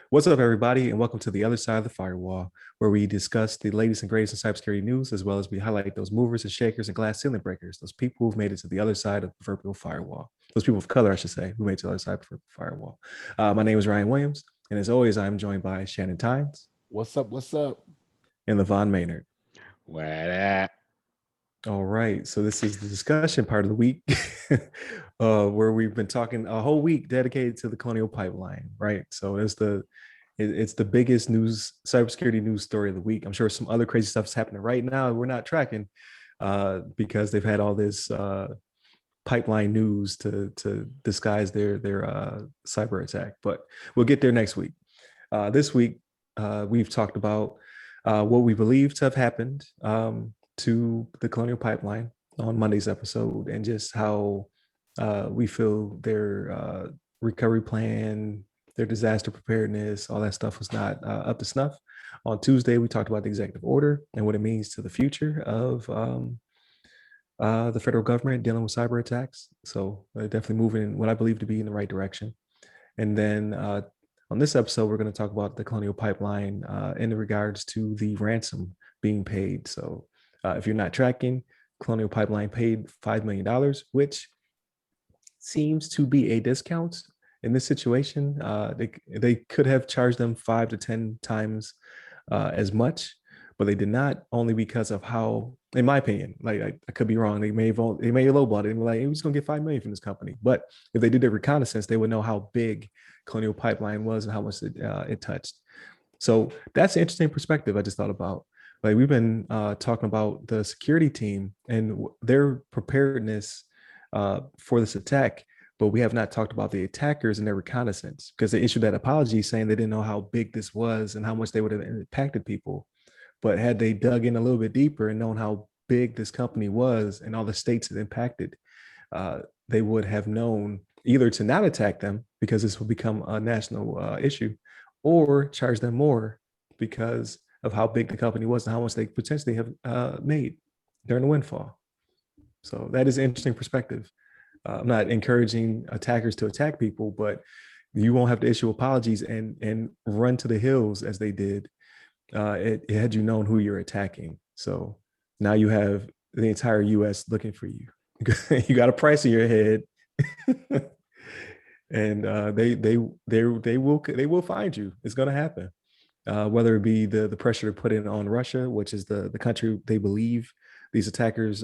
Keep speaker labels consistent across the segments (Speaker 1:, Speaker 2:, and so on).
Speaker 1: What's up, everybody, and welcome to the other side of the firewall, where we discuss the latest and greatest in cybersecurity news, as well as we highlight those movers and shakers and glass ceiling breakers, those people who've made it to the other side of the proverbial firewall. Those people of color, I should say, who made it to the other side of the firewall. My name is Ryan Williams, and as always, I'm joined by Shannon Tynes
Speaker 2: What's up? What's up?
Speaker 1: and LeVon Maynard.
Speaker 3: What at?
Speaker 1: All right, so this is the discussion part of the week, where we've been talking a whole week dedicated to the Colonial Pipeline, right? So it's the biggest news, cybersecurity news story of the week. I'm sure some other crazy stuff is happening right now we're not tracking because they've had all this pipeline news to disguise their cyber attack. But we'll get there next week. This week, we've talked about what we believe to have happened to the Colonial Pipeline on Monday's episode, and just how we feel their recovery plan, their disaster preparedness, all that stuff was not up to snuff. On Tuesday, we talked about the executive order and what it means to the future of the federal government dealing with cyber attacks. So definitely moving in what I believe to be in the right direction. And then on this episode, we're going to talk about the Colonial Pipeline in regards to the ransom being paid. So if you're not tracking, Colonial Pipeline paid $5 million, which seems to be a discount in this situation. They could have charged them 5 to 10 times as much, but they did not, only because of how, in my opinion, like I could be wrong. They may lowball it and be like, hey, we're just gonna get $5 million from this company. But if they did their reconnaissance, they would know how big Colonial Pipeline was and how much it touched. So that's an interesting perspective I just thought about. Like, we've been talking about the security team and their preparedness for this attack, but we have not talked about the attackers and their reconnaissance, because they issued that apology saying they didn't know how big this was and how much they would have impacted people. But had they dug in a little bit deeper and known how big this company was and all the states it impacted, they would have known either to not attack them because this will become a national issue, or charge them more because of how big the company was and how much they potentially have made during the windfall. So that is an interesting perspective. I'm not encouraging attackers to attack people, but you won't have to issue apologies and run to the hills as they did. It had you known who you're attacking. So now you have the entire U.S. looking for you. You got a price in your head, and they will find you. It's going to happen. Whether it be the pressure to put in on Russia, which is the country they believe these attackers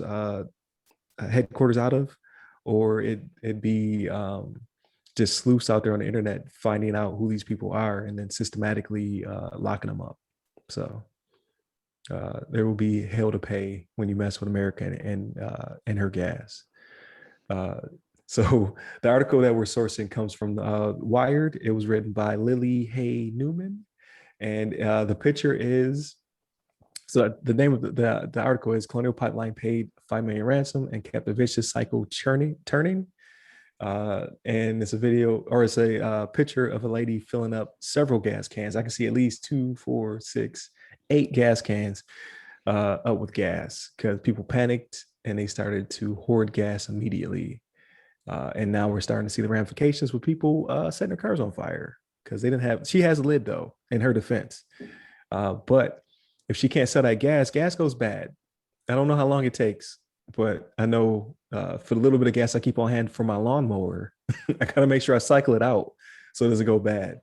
Speaker 1: headquarters out of, or it be just sleuths out there on the internet finding out who these people are and then systematically locking them up. So there will be hell to pay when you mess with America and her gas. So the article that we're sourcing comes from Wired. It was written by Lily Hay Newman. And the picture is, so the name of the article is Colonial Pipeline paid $5 million ransom and kept a vicious cycle turning. And it's a video, or it's a picture of a lady filling up several gas cans. I can see at least 2, 4, 6, 8 gas cans up with gas, because people panicked and they started to hoard gas immediately. And now we're starting to see the ramifications with people setting their cars on fire because they didn't have, she has a lid though, in her defense. But if she can't sell that gas goes bad. I don't know how long it takes, but I know for the little bit of gas I keep on hand for my lawnmower, I gotta make sure I cycle it out so it doesn't go bad.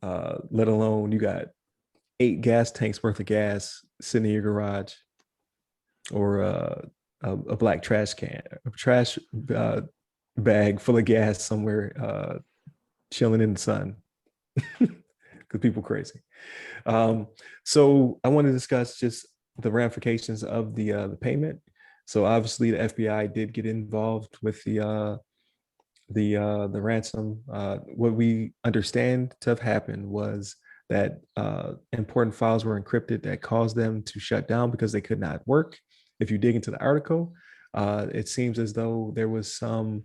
Speaker 1: Let alone you got 8 gas tanks worth of gas sitting in your garage, or a black trash bag full of gas somewhere chilling in the sun, because people crazy. So I want to discuss just the ramifications of the payment. So obviously the FBI did get involved with the ransom. What we understand to have happened was that important files were encrypted that caused them to shut down because they could not work. If you dig into the article, it seems as though there was some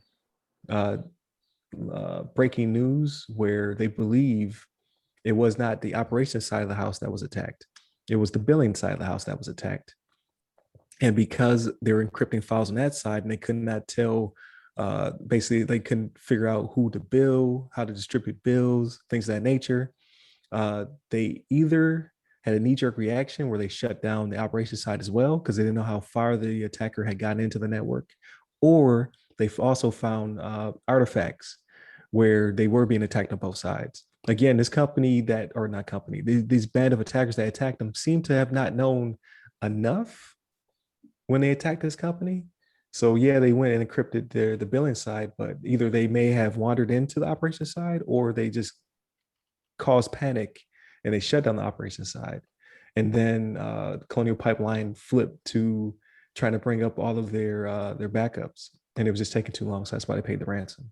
Speaker 1: breaking news where they believe it was not the operations side of the house that was attacked. It was the billing side of the house that was attacked. And because they were encrypting files on that side and they could not tell Basically, they couldn't figure out who to bill, how to distribute bills, things of that nature. They either had a knee-jerk reaction where they shut down the operations side as well because they didn't know how far the attacker had gotten into the network, or they've also found artifacts where they were being attacked on both sides. Again, this company that, or not company, these band of attackers that attacked them seem to have not known enough when they attacked this company. So yeah, they went and encrypted the billing side, but either they may have wandered into the operation side or they just caused panic and they shut down the operation side. And then Colonial Pipeline flipped to trying to bring up all of their backups, and it was just taking too long. So that's why they paid the ransom.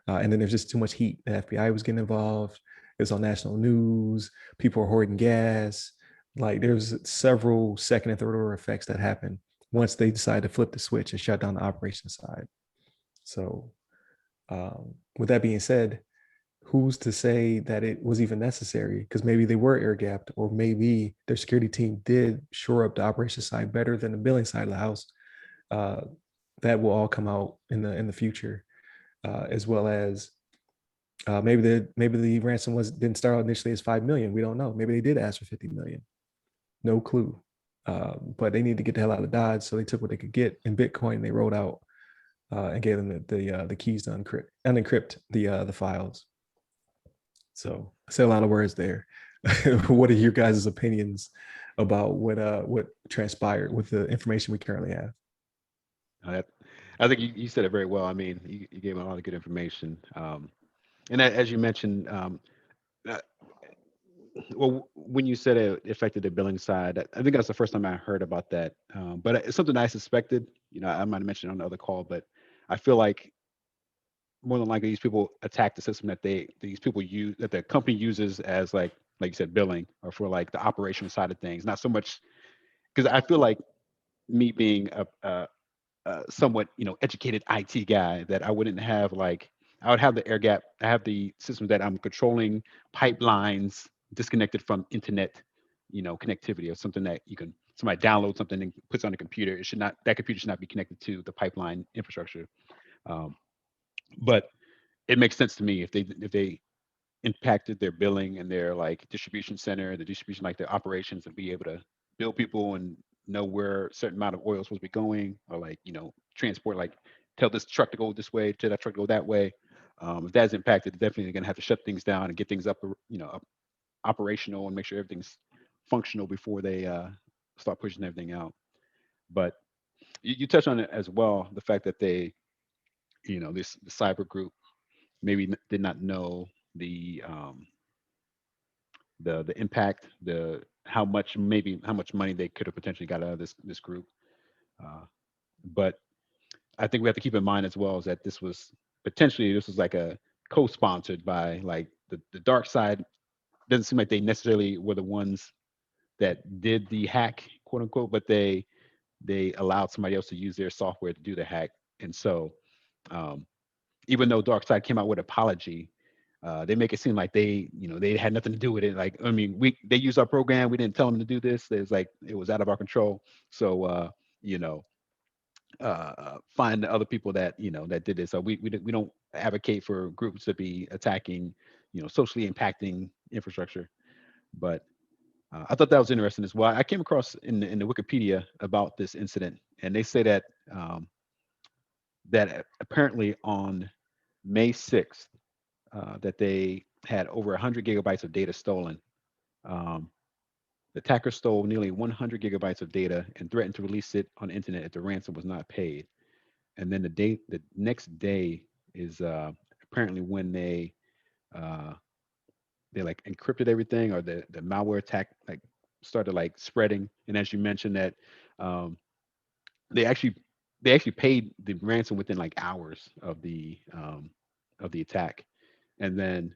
Speaker 1: And then there's just too much heat. The FBI was getting involved. It was on national news. People were hoarding gas. Like there's several second and third order effects that happen once they decide to flip the switch and shut down the operation side. So, with that being said, who's to say that it was even necessary? Because maybe they were air gapped, or maybe their security team did shore up the operation side better than the billing side of the house. Uh, that will all come out in the future, as well as maybe the ransom didn't start out initially as 5 million. We don't know. Maybe they did ask for 50 million. No clue. But they need to get the hell out of Dodge, so they took what they could get in Bitcoin. They wrote out and gave them the keys to unencrypt the files. So I said a lot of words there. What are your guys' opinions about what transpired with the information we currently have?
Speaker 3: I think you said it very well. I mean, you gave a lot of good information. And as you mentioned, uh, well, when you said it affected the billing side, I think that's the first time I heard about that. But it's something I suspected. I might have mentioned on the other call, but I feel like more than likely these people attack the system that these people use, that the company uses as like you said, billing, or for like the operational side of things. Not so much because I feel like me being a somewhat educated IT guy, that I wouldn't have like, I would have the air gap. I have the system that I'm controlling pipelines disconnected from internet, connectivity, or something that somebody download something and puts on the computer. That computer should not be connected to the pipeline infrastructure. Um, but it makes sense to me if they impacted their billing and their like distribution center, the distribution, like their operations, and be able to bill people and know where a certain amount of oil is supposed to be going, or like transport, like tell this truck to go this way, tell that truck to go that way. If that's impacted, they're definitely going to have to shut things down and get things up operational, and make sure everything's functional before they start pushing everything out. But you touched on it as well, the fact that this the cyber group maybe did not know the impact, the how much money they could have potentially got out of this group. But I think we have to keep in mind as well is that this was like a co-sponsored by like the dark side. Doesn't seem like they necessarily were the ones that did the hack, quote unquote, but they allowed somebody else to use their software to do the hack. And so um, even though dark side came out with apology, they make it seem like they had nothing to do with it. Like, I mean, they used our program. We didn't tell them to do this. It's like it was out of our control. So, you know, find the other people that did this. So we don't advocate for groups to be attacking, socially impacting infrastructure. But I thought that was interesting as well. I came across in the Wikipedia about this incident, and they say um, that apparently on May 6th, that they had over 100 gigabytes of data stolen. Um, the attacker stole nearly 100 gigabytes of data and threatened to release it on the internet if the ransom was not paid. And then the next day is apparently when uh, they like encrypted everything, or the malware attack like started like spreading. And as you mentioned that um, they actually they actually paid the ransom within like hours of the attack. And then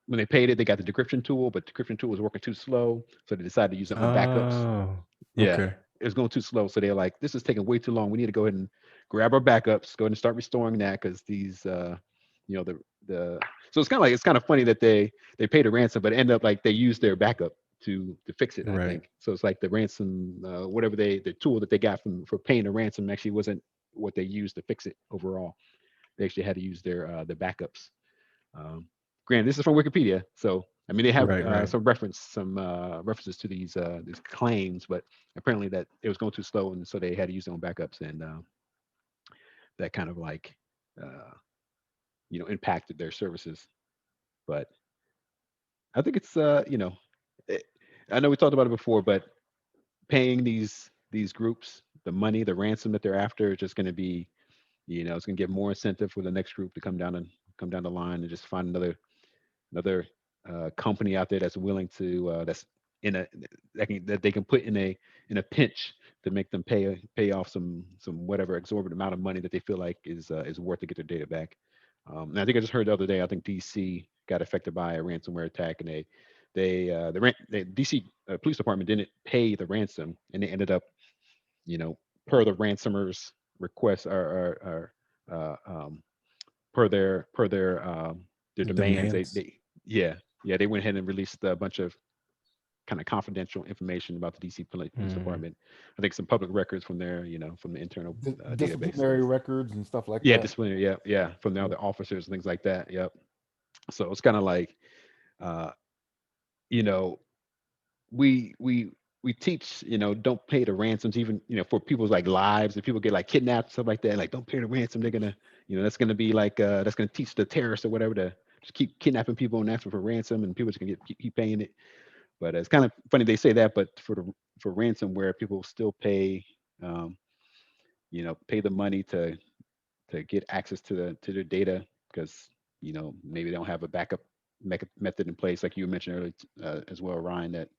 Speaker 3: when they paid it, they got the decryption tool, but the decryption tool was working too slow, so they decided to use their own backups.
Speaker 1: Oh,
Speaker 3: Yeah,
Speaker 1: okay.
Speaker 3: it was going too slow, so they're like, "This is taking way too long. We need to go ahead and grab our backups, go ahead and start restoring that because these, the." So it's kind of funny that they paid a ransom, but end up like they used their backup to fix it. I
Speaker 1: Right.
Speaker 3: think so. It's like the ransom, whatever the tool that they got for paying the ransom actually wasn't what they used to fix it overall. They actually had to use their backups. Um, Granted, this is from Wikipedia, so I mean they have
Speaker 1: Right, right.
Speaker 3: some references to these claims, but apparently that it was going too slow, and so they had to use their own backups, and that kind of like uh, impacted their services. But I think it's it, I know we talked about it before, but paying these groups the money, the ransom that they're after, is just going to be, it's going to give more incentive for the next group to come down the line and just find another company out there that's willing to that's in a that they can put in a pinch to make them pay off some whatever exorbitant amount of money that they feel like is worth to get their data back. And I think I just heard the other day. I think DC got affected by a ransomware attack, and the DC police department didn't pay the ransom, and they ended up, you know, per the ransomers request or per their demands,
Speaker 1: Demands.
Speaker 3: yeah, they went ahead and released a bunch of kind of confidential information about the DC police
Speaker 1: Mm.
Speaker 3: department. I think some public records from their, from the internal database
Speaker 2: Disciplinary
Speaker 3: things.
Speaker 2: records and stuff like
Speaker 3: Yeah,
Speaker 2: that.
Speaker 3: disciplinary. Yeah, yeah, from the
Speaker 2: Yeah.
Speaker 3: other officers and things like that. Yep. So it's kind of like, uh, you know, we teach, don't pay the ransoms, even, for people's like lives. If people get like kidnapped, stuff like that, like don't pay the ransom. They're gonna, that's gonna be like that's gonna teach the terrorists or whatever to just keep kidnapping people and asking for ransom, and people just gonna keep paying it. But it's kind of funny they say that, but for ransomware, people still pay, um, pay the money to get access to their data, because maybe they don't have a backup method in place, like you mentioned earlier, as well, Ryan, that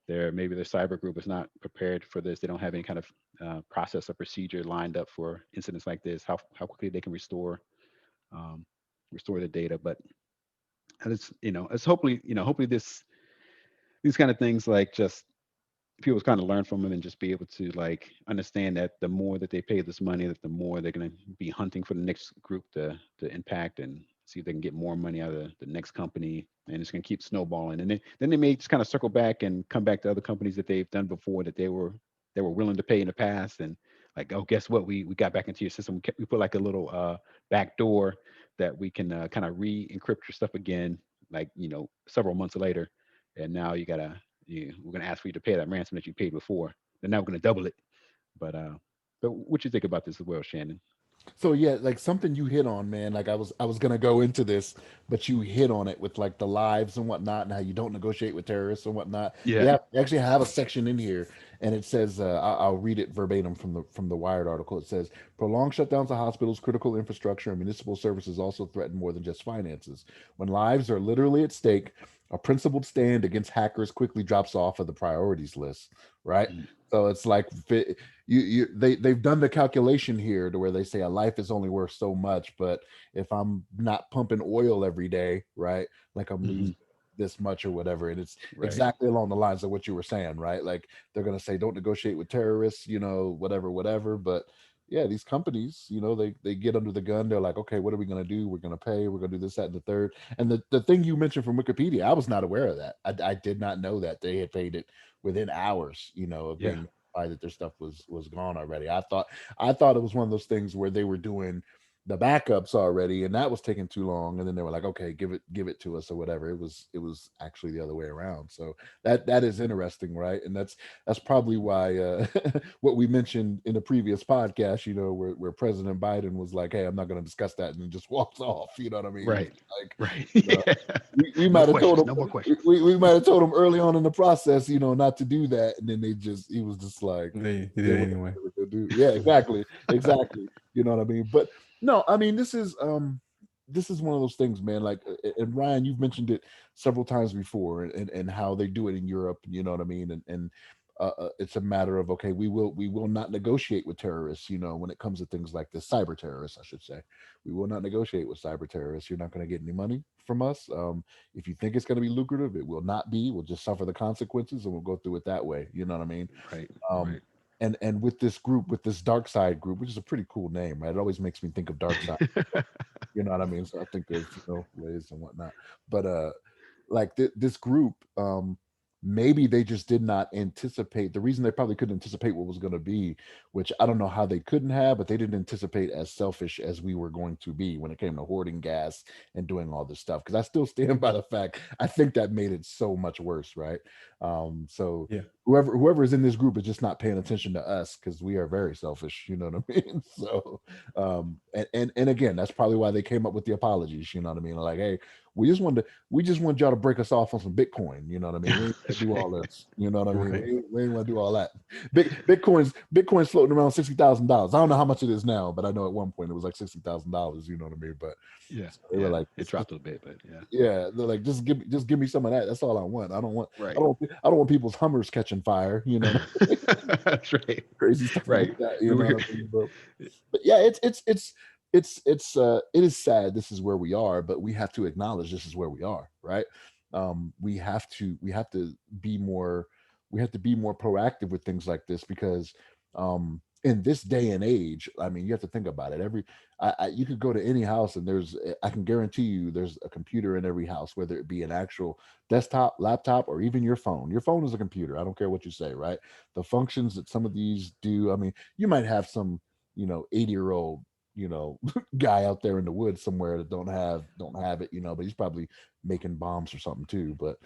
Speaker 3: maybe their cyber group is not prepared for this. They don't have any kind of process or procedure lined up for incidents like this. How quickly they can um, restore the data. But it's hopefully these kind of things, like, just people kind of learn from them and just be able to like understand that the more that they pay this money, that the more they're going to be hunting for the next group to impact, and see if they can get more money out of the next company, and it's going to keep snowballing. And then they may just kind of circle back and come back to other companies that they've done before, that they were willing to pay in the past, and like, oh, guess what, we got back into your system. We put like a little back door that we can kind of re-encrypt your stuff again, like, several months later, and now we're going to ask for you to pay that ransom that you paid before. And now we're going to double it. But what you think about this as well, Shannon?
Speaker 2: So yeah, like something you hit on, man. Like I was gonna go into this, but you hit on it with like the lives and whatnot, and how you don't negotiate with terrorists and whatnot.
Speaker 3: Yeah.
Speaker 2: They actually have a section in here, and it says, I'll read it verbatim from the Wired article. It says, prolonged shutdowns of hospitals, critical infrastructure, and municipal services also threaten more than just finances. When lives are literally at stake, a principled stand against hackers quickly drops off of the priorities list. Right.
Speaker 3: Mm.
Speaker 2: So it's like they've done the calculation here to where they say a life is only worth so much, but if I'm not pumping oil every day, right, like I'm
Speaker 3: Hmm.
Speaker 2: losing this much or whatever. And it's
Speaker 3: Right.
Speaker 2: exactly along the lines of what you were saying, right? Like they're gonna say don't negotiate with terrorists, whatever. But yeah, these companies, they get under the gun. They're like, okay, what are we gonna do? We're gonna pay. We're gonna do this, that, and the third. And the thing you mentioned from Wikipedia, I was not aware of that. I did not know that they had paid it within hours, of
Speaker 3: Yeah.
Speaker 2: being that their stuff was gone already. I thought it was one of those things where they were doing the backups already, and that was taking too long. And then they were like, okay, give it to us or whatever. It was actually the other way around. So that is interesting, right? And that's probably why what we mentioned in the previous podcast, where President Biden was like, hey, I'm not going to discuss that, and then just walks off. You know what I mean?
Speaker 3: Right.
Speaker 2: It's like,
Speaker 3: Right.
Speaker 2: you know,
Speaker 3: Yeah.
Speaker 2: we
Speaker 3: No
Speaker 2: might have told
Speaker 3: questions.
Speaker 2: him
Speaker 3: No more questions.
Speaker 2: we might have told him early on in the process, not to do that, and then he was just like,
Speaker 1: They
Speaker 2: yeah,
Speaker 1: did it anyway.
Speaker 2: whatever we're gonna do. Yeah, exactly. You know what I mean? But no, I mean this is one of those things, man. Like, and Ryan, you've mentioned it several times before, and how they do it in Europe. You know what I mean? And it's a matter of, okay, we will not negotiate with terrorists. When it comes to things like this, cyber terrorists, I should say, we will not negotiate with cyber terrorists. You're not going to get any money from us. If you think it's going to be lucrative, it will not be. We'll just suffer the consequences, and we'll go through it that way. You know what I mean?
Speaker 3: Right.
Speaker 2: Um,
Speaker 3: Right.
Speaker 2: and with this group, with this dark side group, which is a pretty cool name, right? It always makes me think of dark side. You know what I mean? So I think of Liz and whatnot. But like this group, maybe they just did not anticipate. The reason they probably couldn't anticipate what was going to be, which I don't know how they couldn't have, but they didn't anticipate as selfish as we were going to be when it came to hoarding gas and doing all this stuff. Because I still stand by the fact, I think that made it so much worse, right? So
Speaker 1: Yeah.
Speaker 2: whoever is in this group is just not paying attention to us, because we are very selfish, you know what I mean? So and again, that's probably why they came up with the apologies, you know what I mean? Like, hey, we just want y'all to break us off on some Bitcoin, you know what I mean? We ain't gonna do all this, you know what I mean?
Speaker 1: Right.
Speaker 2: We ain't gonna do all that. Bitcoin's floating around $60,000. I don't know how much it is now, but I know at one point it was like $60,000, you know what I mean? But
Speaker 3: Yeah,
Speaker 2: so they were like,
Speaker 3: it dropped a bit, but yeah,
Speaker 2: yeah, they're like, just give me some of that. That's all I want. I don't want
Speaker 3: right.
Speaker 2: I don't want people's Hummers catching fire, you know,
Speaker 3: That's right,
Speaker 2: crazy stuff
Speaker 3: right.
Speaker 2: like that, you know what I mean? But yeah, it is sad this is where we are, but we have to acknowledge this is where we are, right? We have to be more proactive with things like this, because in this day and age, I mean, you have to think about it. You could go to any house and I can guarantee you there's a computer in every house, whether it be an actual desktop, laptop, or even your phone. Your phone is a computer. I don't care what you say, right? The functions that some of these do, I mean, you might have some, 80-year-old, guy out there in the woods somewhere that don't have it, but he's probably making bombs or something too, but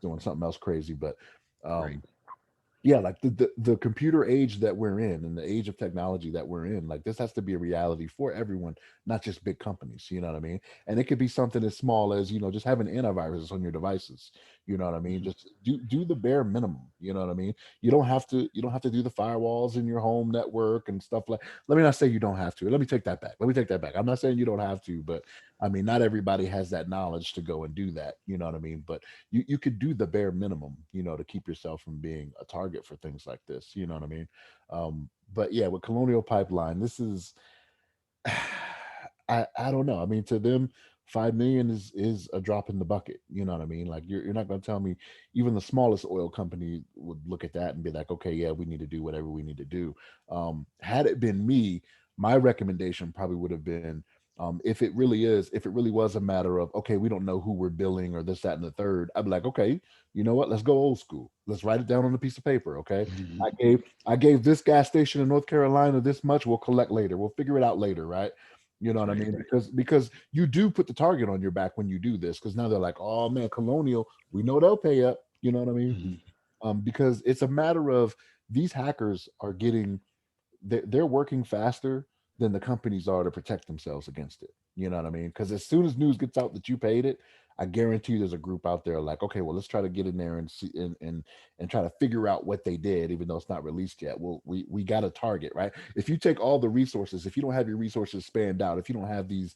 Speaker 2: doing something else crazy. But
Speaker 3: Right.
Speaker 2: um yeah, like the computer age that we're in, and the age of technology that we're in, like, this has to be a reality for everyone, not just big companies, you know what I mean? And it could be something as small as, just having antiviruses on your devices, you know what I mean?
Speaker 3: Mhm.
Speaker 2: Just do the bare minimum, you know what I mean? You don't have to do the firewalls in your home network and stuff. Like, let me not say you don't have to. Let me take that back. I'm not saying you don't have to, but I mean, not everybody has that knowledge to go and do that, you know what I mean? But you could do the bare minimum, to keep yourself from being a target for things like this, you know what I mean? But yeah, with Colonial Pipeline, this is I don't know. I mean, to them, 5 million is a drop in the bucket. You know what I mean? Like, you're not going to tell me even the smallest oil company would look at that and be like, okay, yeah, we need to do whatever we need to do. Had it been me, my recommendation probably would have been, if it really was a matter of, okay, we don't know who we're billing or this, that, and the third, I'd be like, okay, you know what? Let's go old school. Let's write it down on a piece of paper. Okay.
Speaker 3: Mhm.
Speaker 2: I gave this gas station in North Carolina this much. We'll collect later. We'll figure it out later. Right. You know what I
Speaker 3: Right.
Speaker 2: mean? Because you do put the target on your back when you do this. Because now they're like, oh man, Colonial, we know they'll pay up. You know what I mean?
Speaker 3: Mhm.
Speaker 2: Because it's a matter of, these hackers are getting, they're working faster than the companies are to protect themselves against it. You know what I mean? Because as soon as news gets out that you paid it, I guarantee there's a group out there like, okay, well, let's try to get in there and see and try to figure out what they did, even though it's not released yet. Well, we got a target, right? If you take all the resources, if you don't have your resources spanned out, if you don't have these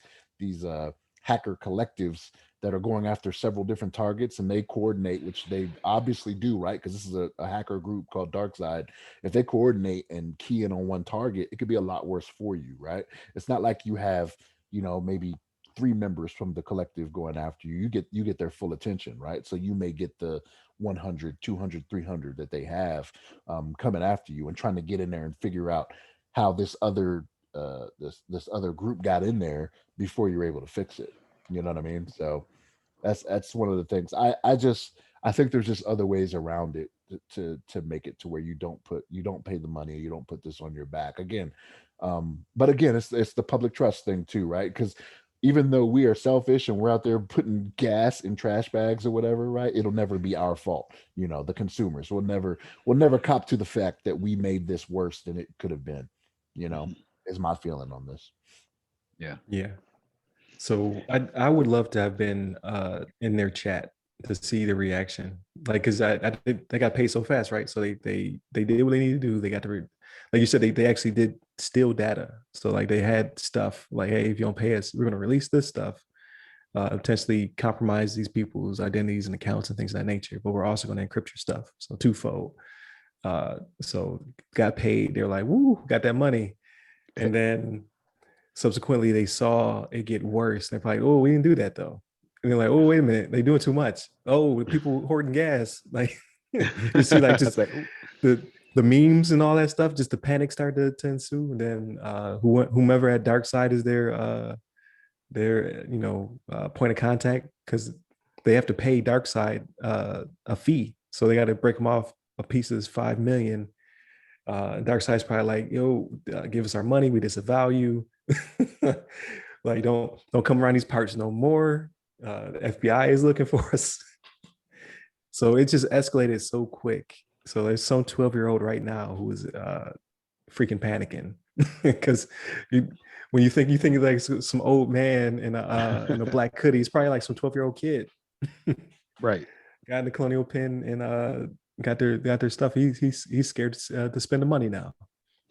Speaker 2: hacker collectives that are going after several different targets, and they coordinate, which they obviously do, right? Because this is a hacker group called DarkSide. If they coordinate and key in on one target, it could be a lot worse for you, right? It's not like you have, maybe three members from the collective going after you. You get their full attention, right? So you may get the 100, 200, 300 that they have coming after you and trying to get in there and figure out how this other group got in there before you're able to fix it. You know what I mean? So that's one of the things. I think there's just other ways around it to make it to where you don't pay the money, you don't put this on your back again. But again, it's the public trust thing too, right? Because even though we are selfish and we're out there putting gas in trash bags or whatever, right? It'll never be our fault. The consumers will never cop to the fact that we made this worse than it could have been. You know,
Speaker 3: Mhm.
Speaker 2: is my feeling on this.
Speaker 3: Yeah.
Speaker 1: Yeah. So I would love to have been in their chat to see the reaction. Like, because they got paid so fast, right? So they did what they needed to do. They got like you said, they actually did steal data. So like they had stuff like, hey, if you don't pay us, we're gonna release this stuff, potentially compromise these people's identities and accounts and things of that nature. But we're also gonna encrypt your stuff. So twofold. So got paid. They're like, woo, got that money. And then subsequently they saw it get worse. They're like, oh, we didn't do that though. And they're like, oh, wait a minute, they doing too much. Oh, the people hoarding gas. Like, you see, like, just
Speaker 3: That's right.
Speaker 1: the memes and all that stuff, just the panic started to ensue. And then whomever at Dark Side is their point of contact, because they have to pay Dark Side a fee So they got to break them off a piece is 5 million. Dark Side's probably like, yo, give us our money. We disavow you. Like, don't come around these parts no more. The FBI is looking for us. So it just escalated so quick. So there's some 12-year-old right now who is freaking panicking because when you think like some old man in a black hoodie, it's probably like some 12-year-old kid.
Speaker 3: Right.
Speaker 1: Got in the Colonial Pin and got their stuff. He's scared to spend the money now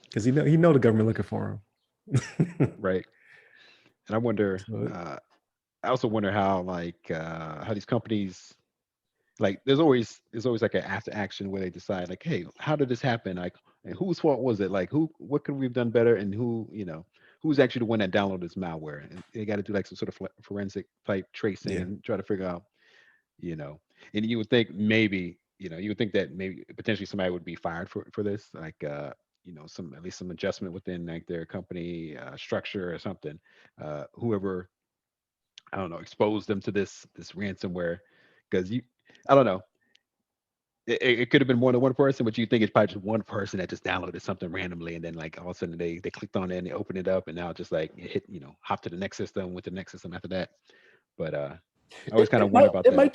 Speaker 1: because he know the government looking for him.
Speaker 3: Right. And I wonder.
Speaker 1: So,
Speaker 3: I also wonder how how these companies, like there's always like an after action where they decide like, hey, how did this happen? Like, and whose fault was it? Like, what could we have done better? And who's actually the one that downloaded this malware? And they got to do like some sort of forensic type tracing
Speaker 1: yeah.
Speaker 3: and try to figure out, and you would think maybe, you would think that maybe potentially somebody would be fired for this, like, some, at least some adjustment within like their company structure or something. Whoever, I don't know, exposed them to this ransomware, because I don't know. It could have been more than one person, but you think it's probably just one person that just downloaded something randomly, and then like all of a sudden they clicked on it and they opened it up, and now just like it hit, hop to the next system with the next system after that. But I always kind of wonder about
Speaker 2: It
Speaker 3: that.
Speaker 2: might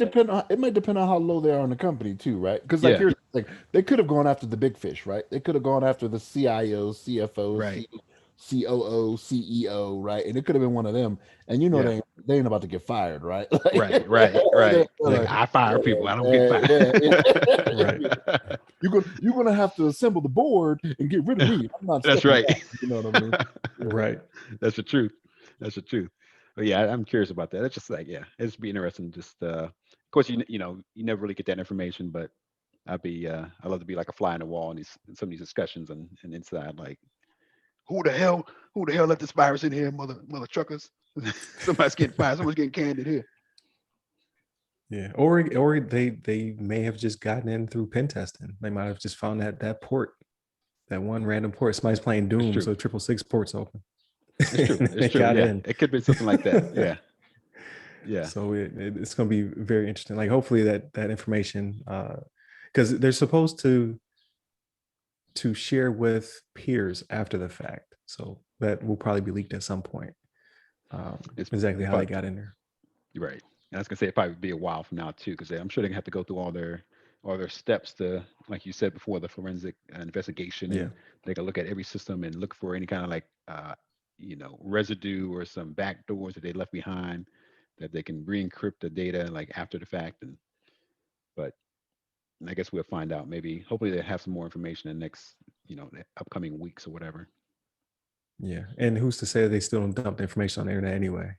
Speaker 2: depend on how low they are in the company too, right? Because like
Speaker 3: Yeah.
Speaker 2: here's like they could have gone after the big fish, right? They could have gone after the CIO, CFO,
Speaker 3: Right.
Speaker 2: COO, CEO, right? And it could have been one of them. And
Speaker 3: Yeah.
Speaker 2: they ain't about to get fired, right?
Speaker 3: Right. Like, I fire people, I don't get fired.
Speaker 1: Right.
Speaker 2: You're gonna have to assemble the board and get rid of me. I'm not.
Speaker 3: That's
Speaker 2: stepping
Speaker 3: right.
Speaker 2: down, you know what I mean?
Speaker 1: Right.
Speaker 3: That's the truth. That's the truth. But yeah, I'm curious about that. It's just like, yeah, it's be interesting. Just of course, you never really get that information, but I'd love to be like a fly on the wall in some of these discussions and inside, like, who the hell let this virus in here, mother truckers? Somebody's getting fired, someone's getting canned in here.
Speaker 1: Yeah. Or they may have just gotten in through pen testing. They might have just found that port, that one random port. Somebody's playing Doom, so 666 port's open.
Speaker 3: It's true. It's true. Yeah. It could be something like that. Yeah. Yeah.
Speaker 1: So it's going to be very interesting. Like, hopefully that information, because they're supposed to share with peers after the fact. So that will probably be leaked at some point. Exactly how they got in there.
Speaker 3: Right. And I was gonna say it'd probably be a while from now too, because I'm sure they're gonna have to go through all their steps to, like you said before, the forensic investigation.
Speaker 1: Yeah.
Speaker 3: And they can look at every system and look for any kind of like residue or some back doors that they left behind, that they can re-encrypt the data like after the fact. But I guess we'll find out. Maybe hopefully they have some more information in the next the upcoming weeks or whatever.
Speaker 1: Yeah. And who's to say they still don't dump the information on the internet anyway?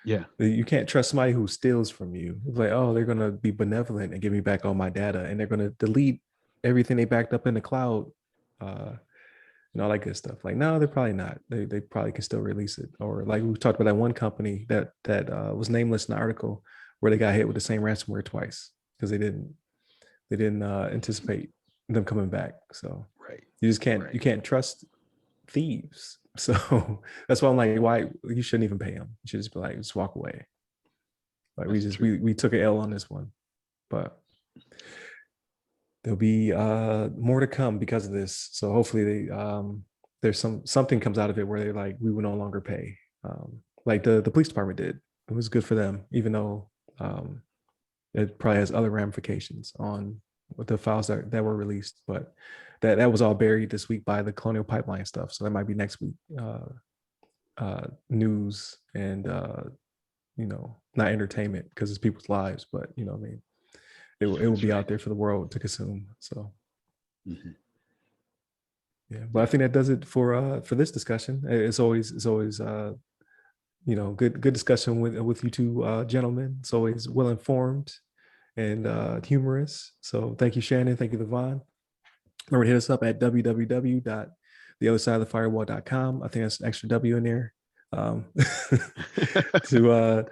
Speaker 3: Yeah.
Speaker 1: You can't trust somebody who steals from you. It's like, oh, they're gonna be benevolent and give me back all my data, and they're gonna delete everything they backed up in the cloud, and all that good stuff. Like, no, they're probably not. They probably can still release it. Or like we talked about that one company that was nameless in the article, where they got hit with the same ransomware twice because they didn't anticipate them coming back. So
Speaker 3: Right.
Speaker 1: you just can't you can't trust thieves. So that's why I'm like, why you shouldn't even pay them. You should just be like, just walk away. Like, we took an L on this one, but there'll be more to come because of this. So hopefully there's something comes out of it where they're like, we will no longer pay. Like the police department did. It was good for them, even though it probably has other ramifications on with the files that were released, but that was all buried this week by the Colonial Pipeline stuff. So that might be next week news and not entertainment because it's people's lives, but I mean, it will be out there for the world to consume. So yeah, but I think that does it for this discussion. It's always good discussion with you two gentlemen. It's always well informed and humorous. So thank you, Shannon. Thank you, LeVon. Remember to hit us up at www.theothersideofthefirewall.com. I think that's an extra W in there. To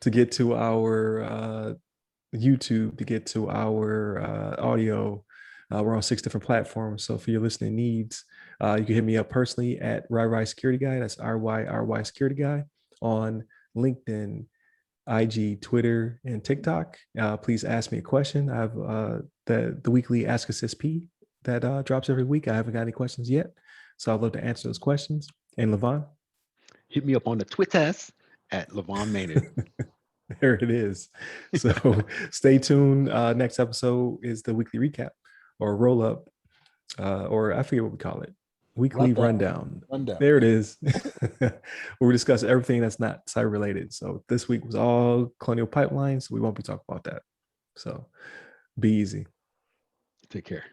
Speaker 1: get to our YouTube, to get to our audio. We're on 6 different platforms. So for your listening needs, you can hit me up personally at RyRy Security Guy. That's RYRY Security Guy on LinkedIn, IG, Twitter, and TikTok. Please ask me a question. I have the weekly Ask Us SP that drops every week. I haven't got any questions yet, so I'd love to answer those questions. And LeVon,
Speaker 3: Hit me up on the Twitters at LeVon Maynard.
Speaker 1: there it is. So stay tuned. Next episode is the weekly recap or roll up, or I forget what we call it. Weekly rundown. There it is. We discuss everything that's not cyber related. So this week was all Colonial Pipeline, so we won't be talking about that. So be easy.
Speaker 3: Take care.